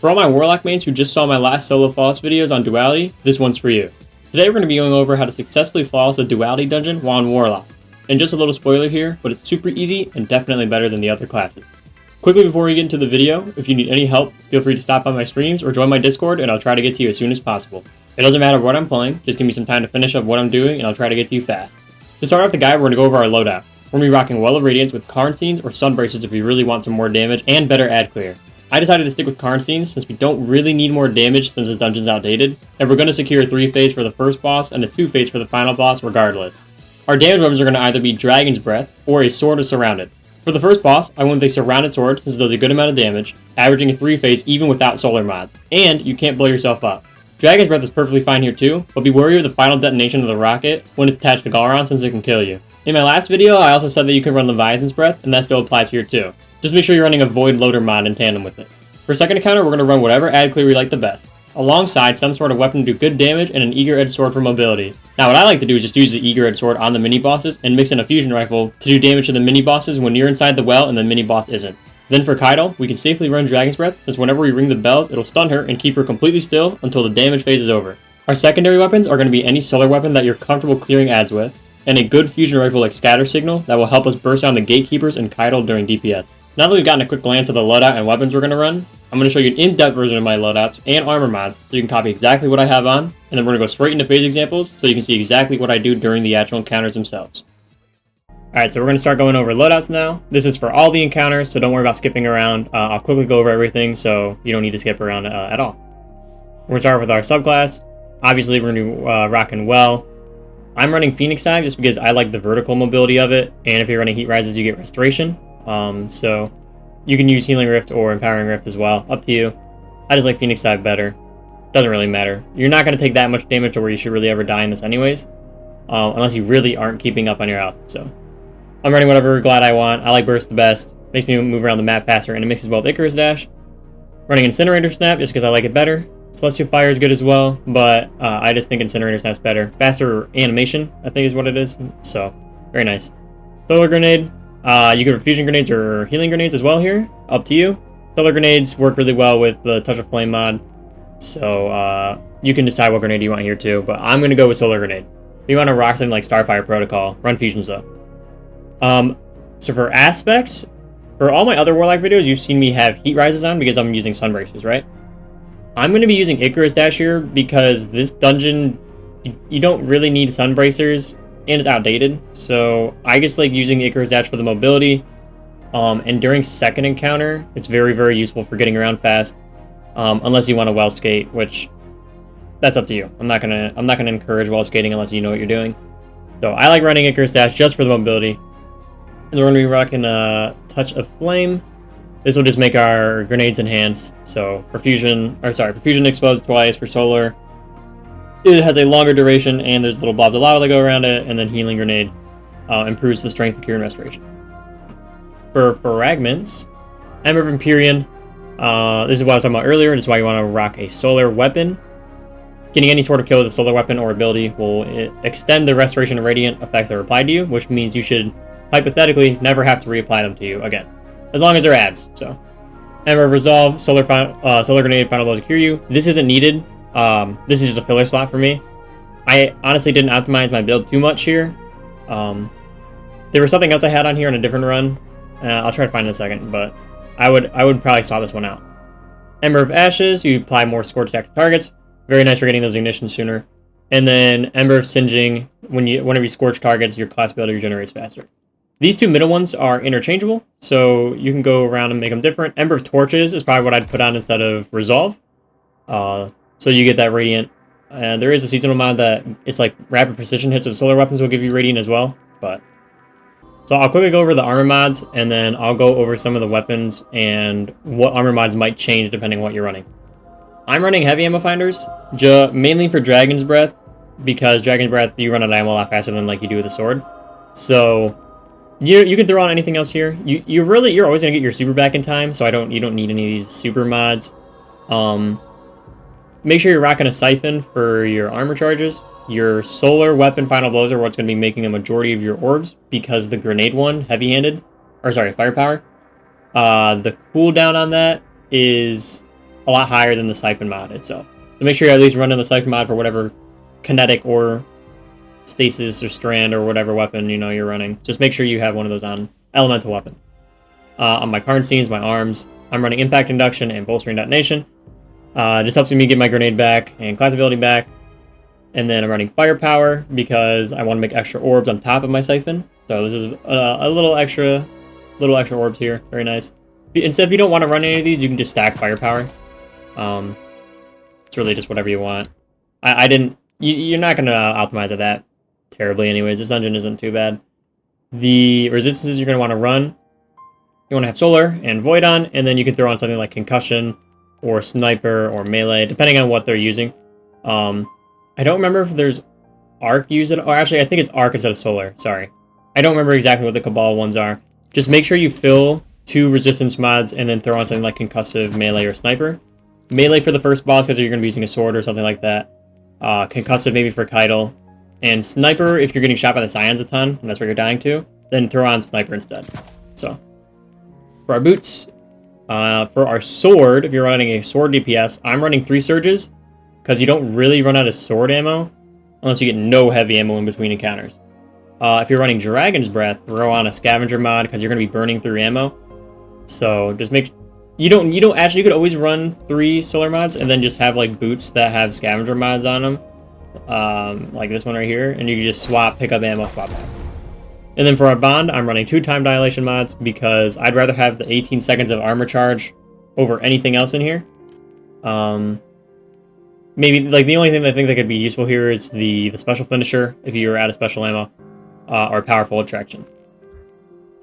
For all my Warlock mains who just saw my last solo flawless videos on Duality, this one's for you. Today we're going to be going over how to successfully flawless a Duality dungeon while on Warlock. And just a little spoiler here, but it's super easy and definitely better than the other classes. Quickly before we get into the video, if you need any help, feel free to stop by my streams or join my Discord and I'll try to get to you as soon as possible. It doesn't matter what I'm playing, just give me some time to finish up what I'm doing and I'll try to get to you fast. To start off the guide, we're going to go over our loadout. We're going to be rocking Well of Radiance with Karnsteins or Sun Braces if you really want some more damage and better ad clear. I decided to stick with Karnsteins since we don't really need more damage since this dungeon's outdated, and we're going to secure a 3-phase for the first boss and a 2-phase for the final boss regardless. Our damage weapons are going to either be Dragon's Breath or a Sword of Surrounded. For the first boss, I went with a Surrounded Sword since it does a good amount of damage, averaging a 3-phase even without solar mods, and you can't blow yourself up. Dragon's Breath is perfectly fine here too, but be wary of the final detonation of the rocket when it's attached to Galron since it can kill you. In my last video, I also said that you can run Leviathan's Breath, and that still applies here too. Just make sure you're running a Void Loader mod in tandem with it. For second encounter, we're going to run whatever ad clear we like the best, alongside some sort of weapon to do good damage and an Eager Edge Sword for mobility. Now what I like to do is just use the Eager Edge Sword on the mini-bosses and mix in a Fusion Rifle to do damage to the mini-bosses when you're inside the well and the mini-boss isn't. Then for Kaido, we can safely run Dragon's Breath, since whenever we ring the bells, it'll stun her and keep her completely still until the damage phase is over. Our secondary weapons are going to be any solar weapon that you're comfortable clearing ads with, and a good Fusion Rifle like Scatter Signal that will help us burst down the Gatekeepers and Kaido during DPS. Now that we've gotten a quick glance of the loadout and weapons we're going to run, I'm going to show you an in-depth version of my loadouts and armor mods so you can copy exactly what I have on, and then we're going to go straight into phase examples so you can see exactly what I do during the actual encounters themselves. Alright, so we're going to start going over loadouts now. This is for all the encounters, so don't worry about skipping around. I'll quickly go over everything so you don't need to skip around at all. We're going to start with our subclass. Obviously, we're going to be rocking Well. I'm running Phoenix Dive just because I like the vertical mobility of it, and if you're running Heat Rises, you get Restoration. So you can use Healing Rift or Empowering Rift as well, up to you. I just like Phoenix Dive better. Doesn't really matter. You're not going to take that much damage to where you should really ever die in this anyways, unless you really aren't keeping up on your health. So I'm running whatever Glide I want. I like Burst the best. Makes me move around the map faster, and it mixes well with Icarus Dash. Running Incinerator Snap just because I like it better. Celestial Fire is good as well, but I just think Incinerator Snap's better. Faster animation, I think is what it is. So, very nice. Solar Grenade. You can Fusion Grenades or Healing Grenades as well here. Up to you. Solar Grenades work really well with the Touch of Flame mod. So, you can decide what grenade you want here too, but I'm going to go with Solar Grenade. If you want to rock something like Starfire Protocol, run Fusions though. So for aspects, for all my other Warlock videos, you've seen me have Heat Rises on because I'm using Sun Braces, right? I'm going to be using Icarus Dash here because this dungeon, you don't really need Sun Bracers, and it's outdated. So I just like using Icarus Dash for the mobility. And during second encounter, it's very, very useful for getting around fast. Unless you want to well skate, which that's up to you. I'm not gonna encourage well skating unless you know what you're doing. So I like running Icarus Dash just for the mobility. And we're going to be rocking Touch of Flame. This will just make our grenades enhance. So for Fusion explodes twice. For Solar, it has a longer duration, and there's little blobs of lava that go around it. And then Healing Grenade improves the strength, cure, and restoration. For fragments, Ember of Empyrean. This is what I was talking about earlier. This is why you want to rock a solar weapon. Getting any sort of kill with a solar weapon or ability will extend the Restoration and Radiant effects that are applied to you, which means you should hypothetically never have to reapply them to you again, as long as they're ads. So, Ember of Resolve, Solar Grenade, Final Blow to cure you. This isn't needed. This is just a filler slot for me. I honestly didn't optimize my build too much here. There was something else I had on here on a different run. I'll try to find it in a second, but I would probably swap this one out. Ember of Ashes, you apply more Scorch Attack to targets. Very nice for getting those ignitions sooner. And then Ember of Singeing, whenever you scorch targets, your class ability regenerates faster. These two middle ones are interchangeable, so you can go around and make them different. Ember of Torches is probably what I'd put on instead of Resolve. So you get that Radiant. And there is a seasonal mod that it's like rapid precision hits with solar weapons will give you Radiant as well. So I'll quickly go over the armor mods, and then I'll go over some of the weapons and what armor mods might change depending on what you're running. I'm running heavy ammo finders, mainly for Dragon's Breath, because Dragon's Breath, you run out of ammo a lot faster than like you do with a sword. So you can throw on anything else here. You're always gonna get your super back in time, so you don't need any of these super mods. Make sure you're rocking a siphon for your armor charges. Your solar weapon final blows are what's going to be making a majority of your orbs, because the grenade one, firepower, the cooldown on that is a lot higher than the Siphon mod itself. So make sure you're at least running the Siphon mod for whatever kinetic or stasis or strand or whatever weapon you're running. Just make sure you have one of those on elemental weapon. On my card scenes, my arms, I'm running impact induction and bolstering detonation. This helps me get my grenade back and class ability back. And then I'm running firepower because I want to make extra orbs on top of my siphon. So this is a little extra orbs here. Very nice. Instead, if you don't want to run any of these, you can just stack firepower. It's really just whatever you want. I didn't. You're not going to optimize it that terribly, anyways. This dungeon isn't too bad. The resistances you're going to want to run. You want to have solar and void on, and then you can throw on something like concussion or sniper or melee, depending on what they're using. I don't remember if there's arc used it, or actually I think it's arc instead of solar. Sorry, I don't remember exactly what the Cabal ones are. Just make sure you fill 2 resistance mods and then throw on something like concussive, melee, or sniper. Melee for the first boss because you're going to be using a sword or something like that. Concussive maybe for Keitel. And sniper if you're getting shot by the Scions a ton, and that's what you're dying to, then throw on sniper instead. So, for our boots, for our sword, if you're running a sword DPS, I'm running 3 surges, because you don't really run out of sword ammo, unless you get no heavy ammo in between encounters. If you're running Dragon's Breath, throw on a scavenger mod, because you're going to be burning through ammo. So, just make... You could always run 3 solar mods, and then just have, like, boots that have scavenger mods on them. Like this one right here, and you can just swap, pick up ammo, swap back. And then for our bond, I'm running 2 time dilation mods because I'd rather have the 18 seconds of armor charge over anything else in here. Maybe, like, the only thing that I think that could be useful here is the special finisher, if you're out of special ammo, or powerful attraction.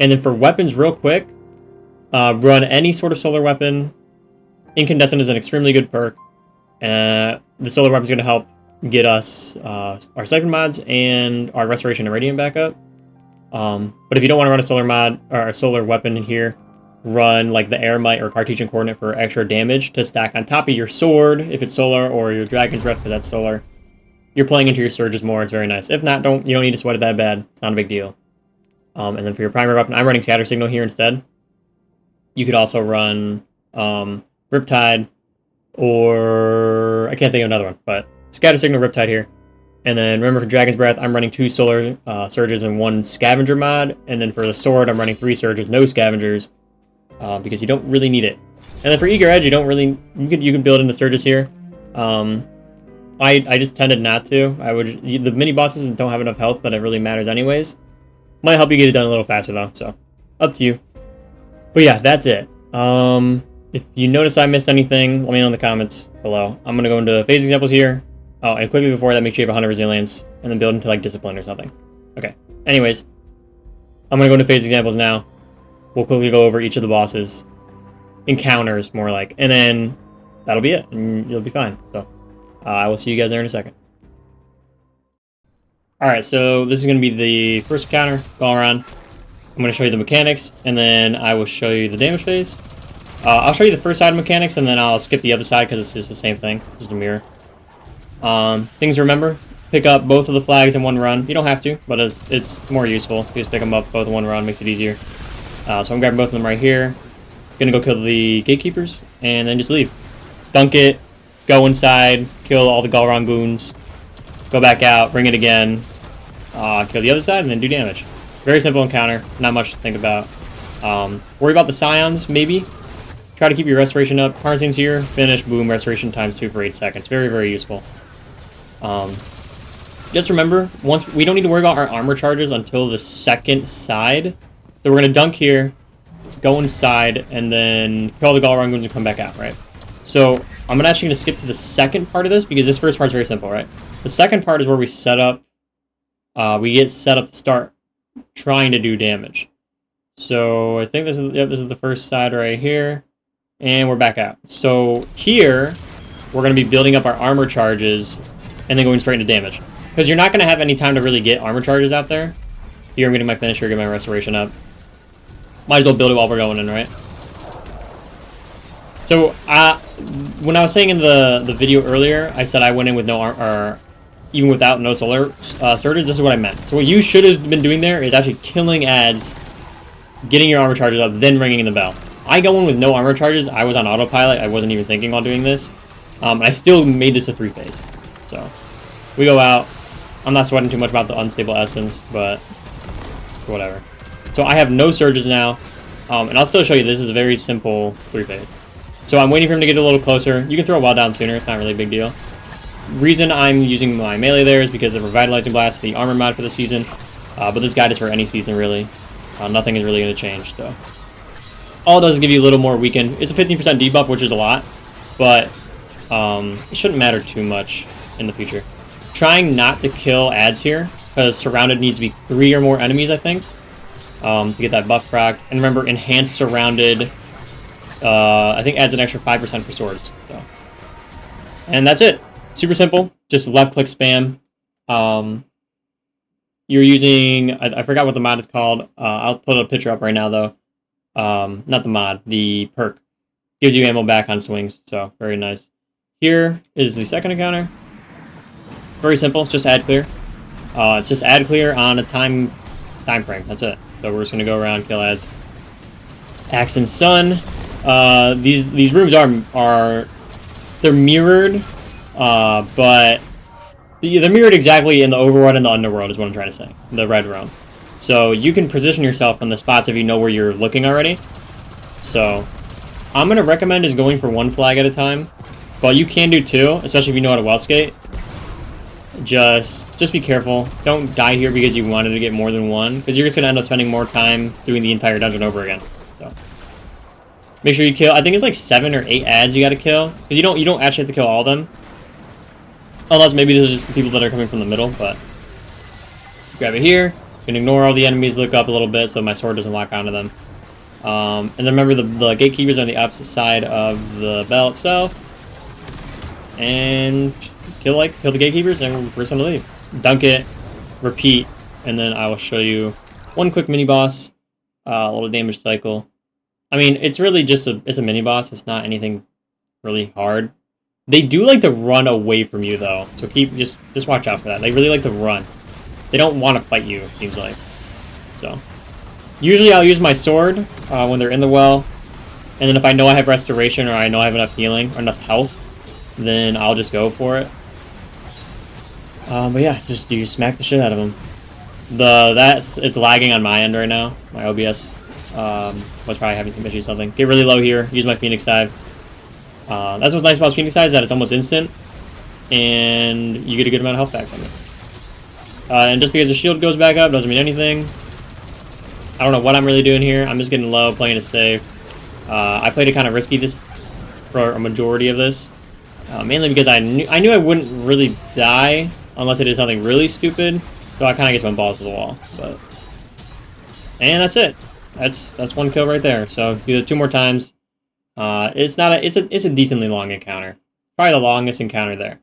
And then for weapons, real quick, run any sort of solar weapon. Incandescent is an extremely good perk. The solar weapon is going to help get us our siphon mods and our restoration and radiant back up. But if you don't want to run a solar mod or a solar weapon in here, run like the Eremite or Cartesian coordinate for extra damage to stack on top of your sword if it's solar, or your Dragon's Breath because that's solar. You're playing into your surges more. It's very nice. If not, you don't need to sweat it that bad. It's not a big deal. And then for your primary weapon, I'm running Scatter Signal here instead. You could also run Riptide, or I can't think of another one, but Scatter Signal, Riptide here. And then remember for Dragon's Breath, I'm running 2 solar surges and 1 scavenger mod. And then for the sword, I'm running 3 surges, no scavengers, because you don't really need it. And then for Eager Edge, you can build in the surges here. I just tended not to. The mini bosses don't have enough health that it really matters anyways. Might help you get it done a little faster though, so up to you. But yeah, that's it. If you notice I missed anything, let me know in the comments below. I'm gonna go into phase examples here. Oh, and quickly before that, make sure you have 100 resilience, and then build into like discipline or something. Okay. Anyways, I'm gonna go into phase examples now. We'll quickly go over each of the bosses, encounters more like, and then that'll be it, and you'll be fine. So I will see you guys there in a second. All right, so this is gonna be the first encounter. Galron. I'm gonna show you the mechanics, and then I will show you the damage phase. I'll show you the first side of mechanics, and then I'll skip the other side because it's just the same thing, just a mirror. Things to remember: pick up both of the flags in one run. You don't have to, but it's more useful. You just pick them up both in one run, makes it easier. So I'm grabbing both of them right here. Gonna go kill the gatekeepers, and then just leave. Dunk it, go inside, kill all the Galron goons, go back out, bring it again, kill the other side, and then do damage. Very simple encounter, not much to think about. Worry about the Scions, maybe. Try to keep your restoration up. Parzine's here, finish, boom, restoration times 2 for 8 seconds. Very, very useful. Just remember, we don't need to worry about our armor charges until the second side. So we're going to dunk here, go inside, and then kill all the Galron goons and come back out, right? So I'm actually going to skip to the second part of this because this first part's very simple, right? The second part is where we set up, we get set up to start trying to do damage. So I think this is the first side right here, and we're back out. So here we're going to be building up our armor charges and then going straight into damage, because you're not going to have any time to really get armor charges out there. Here I'm getting my finisher, get my restoration up. Might as well build it while we're going in, right? So when I was saying in the video earlier, I said I went in with no or even without no solar surges. This is what I meant. So what you should have been doing there is actually killing ads, getting your armor charges up, then ringing the bell. I go in with no armor charges. I was on autopilot. I wasn't even thinking while doing this. I still made this a 3-phase. So, we go out. I'm not sweating too much about the unstable essence, but whatever. So I have no surges now. And I'll still show you this is a very simple 3-phase. So I'm waiting for him to get a little closer. You can throw a wall down sooner. It's not really a big deal. Reason I'm using my melee there is because of Revitalizing Blast, the armor mod for the season. But this guide is for any season, really. Nothing is really going to change, so. All it does is give you a little more weaken. It's a 15% debuff, which is a lot. But it shouldn't matter too much in the future. Trying not to kill adds here, because Surrounded needs to be 3 or more enemies, I think, to get that buff proc. And remember, Enhanced Surrounded, I think adds an extra 5% for swords. So. And that's it. Super simple. Just left-click spam. You're using, I forgot what the mod is called. I'll put a picture up right now, though. Not the mod, the perk. Gives you ammo back on swings, so very nice. Here is the second encounter. Very simple, it's just add clear. It's just add clear on a time frame, that's it. So we're just gonna go around, kill ads. Axe and Sun. These rooms are they're mirrored, but they're mirrored exactly in the overworld and the underworld is what I'm trying to say. The red realm. So you can position yourself from the spots if you know where you're looking already. So I'm gonna recommend is going for 1 flag at a time. But you can do 2, especially if you know how to well skate. Just be careful. Don't die here because you wanted to get more than 1, because you're just gonna end up spending more time doing the entire dungeon over again. So make sure you kill. I think it's like 7 or 8 ads you gotta kill. Because you don't actually have to kill all of them. Unless maybe those are just the people that are coming from the middle, but grab it here. You can ignore all the enemies, look up a little bit so my sword doesn't lock onto them. And then remember the gatekeepers are on the opposite side of the bell itself. And kill the gatekeepers and we're just gonna leave. Dunk it, repeat, and then I will show you one quick mini boss, a little damage cycle. I mean, it's really just it's a mini boss. It's not anything really hard. They do like to run away from you though, so just watch out for that. They really like to run. They don't want to fight you, it seems like. So usually I'll use my sword when they're in the well, and then if I know I have restoration or I know I have enough healing or enough health, then I'll just go for it. But yeah, you smack the shit out of them. It's lagging on my end right now. My OBS was probably having some issues or something. Get really low here. Use my Phoenix Dive. That's what's nice about Phoenix Dive is that it's almost instant, and you get a good amount of health back from it. And just because the shield goes back up doesn't mean anything. I don't know what I'm really doing here. I'm just getting low, playing it safe. I played it kind of risky for a majority of this. Mainly because I knew I wouldn't really die unless I did something really stupid. So I kind of get my balls to the wall. And that's it. That's 1 kill right there. So do it 2 more times. It's a decently long encounter. Probably the longest encounter there.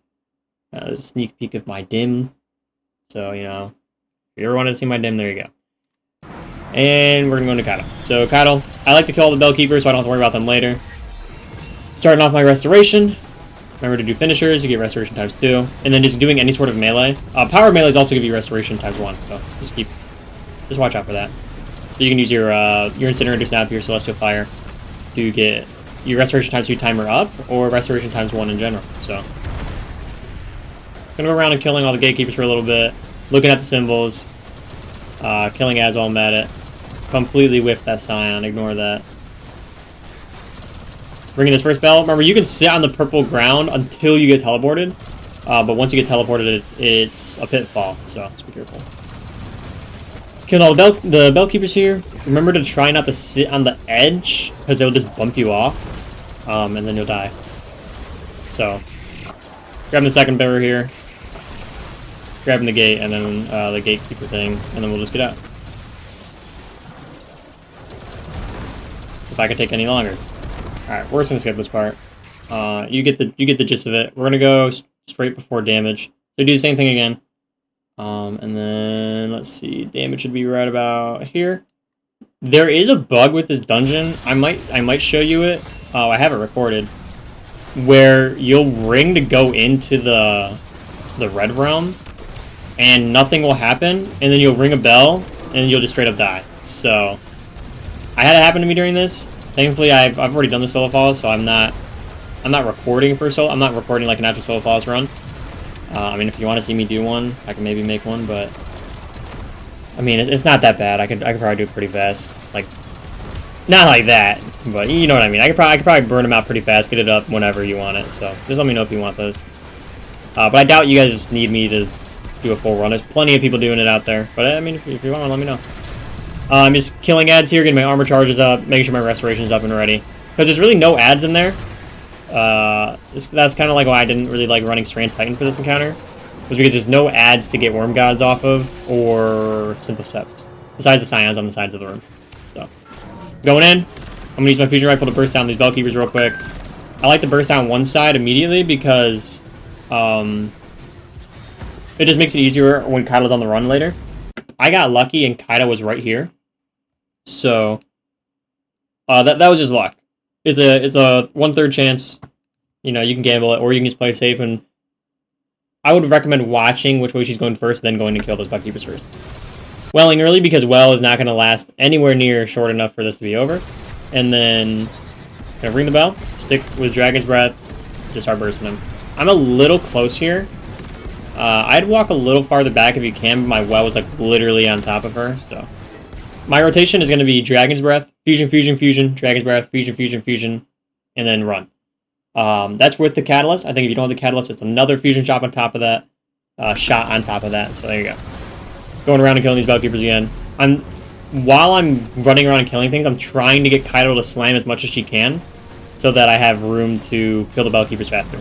There's a sneak peek of my dim. So, you know, if you ever wanted to see my dim, there you go. And we're going to go into Kaido. So, Kaido, I like to kill all the bell keepers so I don't have to worry about them later. Starting off my restoration. Remember to do finishers, you get restoration times 2. And then just doing any sort of melee. Power melees also give you restoration times 1. So, just watch out for that. So you can use your Incinerator Snap, your Celestial Fire, to get your restoration times 2 timer up, or restoration times 1 in general. So, gonna go around and killing all the gatekeepers for a little bit, looking at the symbols, killing ads while I'm at it. Completely whiffed that Scion, ignore that. Bringing this first bell. Remember, you can sit on the purple ground until you get teleported, but once you get teleported, it's a pitfall, so just be careful. Kill all the bell keepers here. Remember to try not to sit on the edge, because they'll just bump you off, and then you'll die. So, grabbing the second barrier here. Grabbing the gate, and then the gatekeeper thing, and then we'll just get out. If I could take any longer. Alright, we're just gonna skip this part. You get the gist of it. We're gonna go straight before damage. So do the same thing again. And then let's see, damage should be right about here. There is a bug with this dungeon. I might show you it. I have it recorded. Where you'll ring to go into the red realm, and nothing will happen, and then you'll ring a bell, and you'll just straight up die. So I had it happen to me during this, Thankfully, I've already done the solo falls, so I'm not recording for solo. I'm not recording like an actual solo falls run. I mean, if you want to see me do one, I can maybe make one, but I mean, it's not that bad. I could probably do it pretty fast. Like, not like that, but you know what I mean. I could probably burn them out pretty fast, get it up whenever you want it. So just let me know if you want those. But I doubt you guys need me to do a full run. There's plenty of people doing it out there. But I mean, if you want to, let me know. I'm just killing ads here, getting my armor charges up, making sure my restoration's up and ready. Because there's really no ads in there. That's kind of like why I didn't really like running Strand Titan for this encounter. Was because there's no ads to get Worm Gods off of, or Simple Steps. Besides the Scions on the sides of the room. So, going in. I'm going to use my Fusion Rifle to burst down these Bellkeepers real quick. I like to burst down one side immediately because it just makes it easier when Kaido's on the run later. I got lucky and Kaido was right here. So, that was just luck. It's a 1/3 chance. You know, you can gamble it, or you can just play it safe. And I would recommend watching which way she's going first, then going to kill those Bellkeepers first. Welling early, because Well is not going to last anywhere near short enough for this to be over. And then, gonna ring the bell, stick with Dragon's Breath, just start bursting them. I'm a little close here. I'd walk a little farther back if you can, but my Well was like literally on top of her, so. My rotation is going to be Dragon's Breath, Fusion, Fusion, Fusion, Dragon's Breath, Fusion, Fusion, Fusion, and then run. That's with the Catalyst. I think if you don't have the Catalyst, it's another Fusion shot on top of that, shot on top of that, so there you go. Going around and killing these Bellkeepers again. While I'm running around and killing things, I'm trying to get Kaido to slam as much as she can, so that I have room to kill the Bellkeepers faster.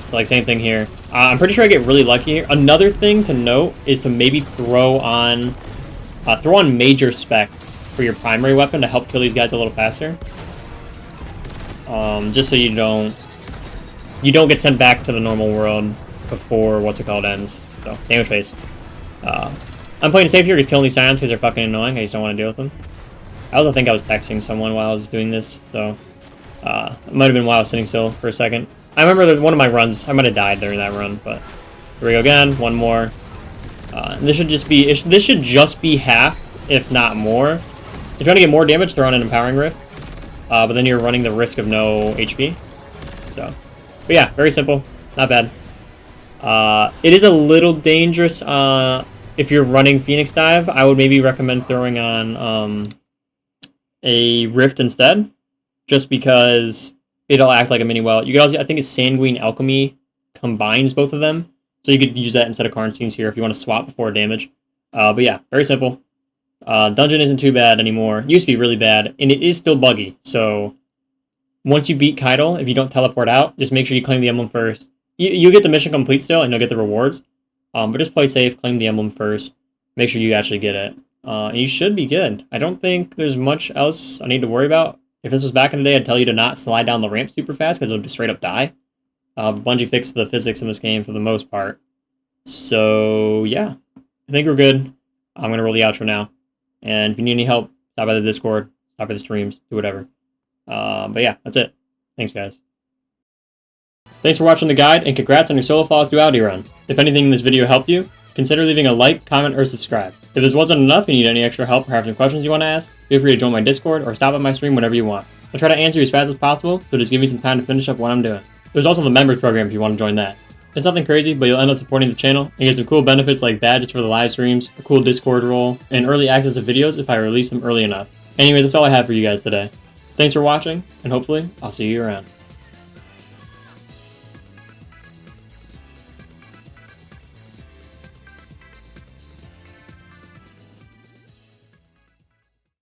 So, like, same thing here. I'm pretty sure I get really lucky here. Another thing to note is to maybe throw on Major Spec for your primary weapon to help kill these guys a little faster. Just so you don't get sent back to the normal world before ends. So, damage phase. I'm playing safe here, just killing these Scions because they're fucking annoying. I just don't want to deal with them. I also think I was texting someone while I was doing this, so it might have been while I was sitting still for a second. I remember that one of my runs, I might have died during that run, but here we go again, one more. This should just be half, if not more. If you're trying to get more damage, throw on an Empowering Rift, but then you're running the risk of no HP. So, but yeah, very simple, not bad. It is a little dangerous. If you're running Phoenix Dive, I would maybe recommend throwing on a Rift instead, just because it'll act like a mini well. You could also, I think it's Sanguine Alchemy combines both of them, so you could use that instead of Karnstein's here if you want to swap before damage. But yeah, very simple. Dungeon isn't too bad anymore. It used to be really bad, and it is still buggy. So once you beat Kaido, if you don't teleport out, just make sure you claim the emblem first. You get the mission complete still, and you'll get the rewards. But just play safe, claim the emblem first, make sure you actually get it. And you should be good. I don't think there's much else I need to worry about. If this was back in the day, I'd tell you to not slide down the ramp super fast, because it'll just straight up die. Bungie fixed the physics in this game for the most part. So, yeah. I think we're good. I'm going to roll the outro now. And if you need any help, stop by the Discord, stop by the streams, do whatever. But yeah, that's it. Thanks, guys. Thanks for watching the guide, and congrats on your Solo Flawless Duality run. If anything in this video helped you, consider leaving a like, comment, or subscribe. If this wasn't enough and you need any extra help or have some questions you want to ask, feel free to join my Discord or stop at my stream whenever you want. I'll try to answer you as fast as possible, so just give me some time to finish up what I'm doing. There's also the members program if you want to join that. It's nothing crazy, but you'll end up supporting the channel and get some cool benefits like badges for the live streams, a cool Discord role, and early access to videos if I release them early enough. Anyways, that's all I have for you guys today. Thanks for watching, and hopefully, I'll see you around.